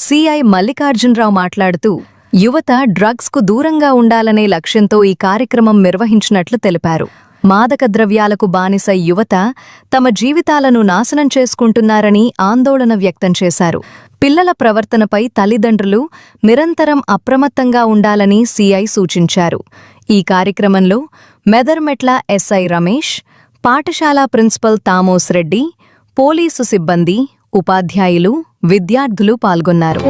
CI Mallikarjunarao మాట్లాడుతూ యువత డ్రగ్స్కు దూరంగా ఉండాలనే లక్ష్యంతో ఈ కార్యక్రమం నిర్వహించినట్లు తెలిపారు. మాదక ద్రవ్యాలకు బానిస యువత తమ జీవితాలను నాశనం చేసుకుంటున్నారని ఆందోళన వ్యక్తం చేశారు. పిల్లల ప్రవర్తనపై తల్లిదండ్రులు నిరంతరం అప్రమత్తంగా ఉండాలని సిఐ సూచించారు. ఈ కార్యక్రమంలో మెదర్మెట్ల ఎస్ఐ రమేష్, పాఠశాల ప్రిన్సిపల్ తామోస్ రెడ్డి, పోలీసు సిబ్బంది, ఉపాధ్యాయులు, విద్యార్థులు పాల్గొన్నారు.